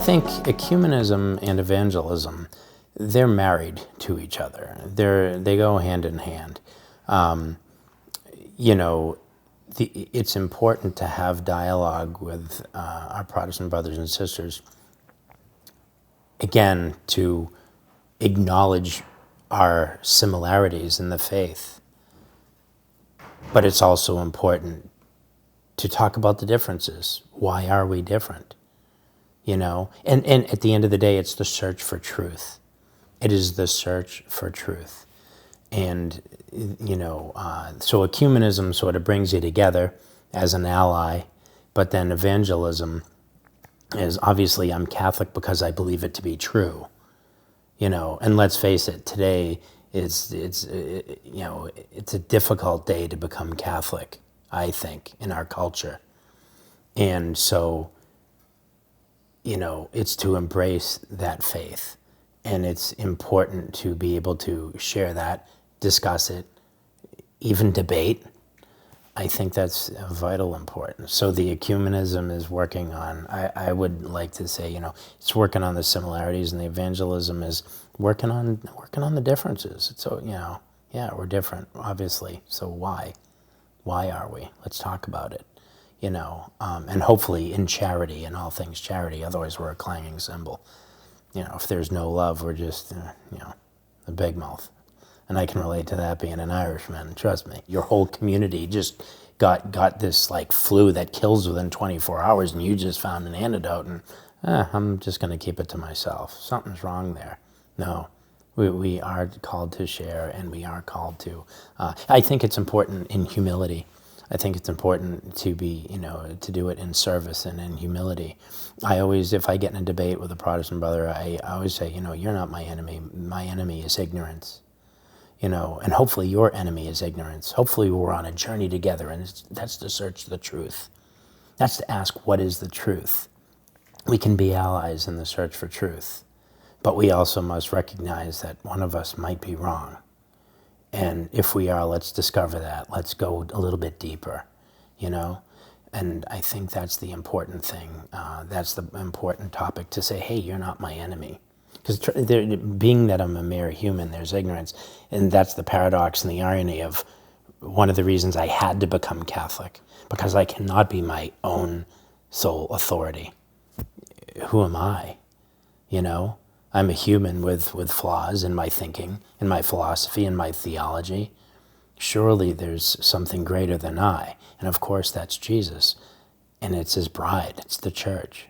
think ecumenism and evangelism, they're married to each other. They go hand in hand. It's important to have dialogue with our Protestant brothers and sisters, again, to acknowledge our similarities in the faith. But it's also important to talk about the differences. Why are we different? And at the end of the day, it's the search for truth. It is the search for truth. And, so ecumenism sort of brings you together as an ally, but then evangelism is obviously I'm Catholic because I believe it to be true, and let's face it, today it's a difficult day to become Catholic, I think, in our culture. And so, it's to embrace that faith. And it's important to be able to share that, discuss it, even debate. I think that's of vital importance. So the ecumenism is working on, I would like to say, it's working on the similarities, and the evangelism is working on the differences. So, we're different, obviously. So why? Why are we? Let's talk about it. And hopefully in charity, in all things charity, otherwise we're a clanging cymbal. If there's no love, we're just, a big mouth. And I can relate to that being an Irishman, trust me. Your whole community just got this like flu that kills within 24 hours, and you just found an antidote, and I'm just going to keep it to myself. Something's wrong there. No, we are called to share, and we are called to, I think it's important in humility. I think it's important to be, to do it in service and in humility. I always, if I get in a debate with a Protestant brother, I always say, you're not my enemy. My enemy is ignorance. And hopefully your enemy is ignorance. Hopefully we're on a journey together, and that's to search the truth. That's to ask, what is the truth? We can be allies in the search for truth, but we also must recognize that one of us might be wrong. And if we are, let's discover that. Let's go a little bit deeper, And I think that's the important thing. That's the important topic, to say, hey, you're not my enemy. Because being that I'm a mere human, there's ignorance. And that's the paradox and the irony of one of the reasons I had to become Catholic, because I cannot be my own sole authority. Who am I? I'm a human with flaws in my thinking, in my philosophy, in my theology. Surely there's something greater than I. And of course, that's Jesus. And it's his bride. It's the church.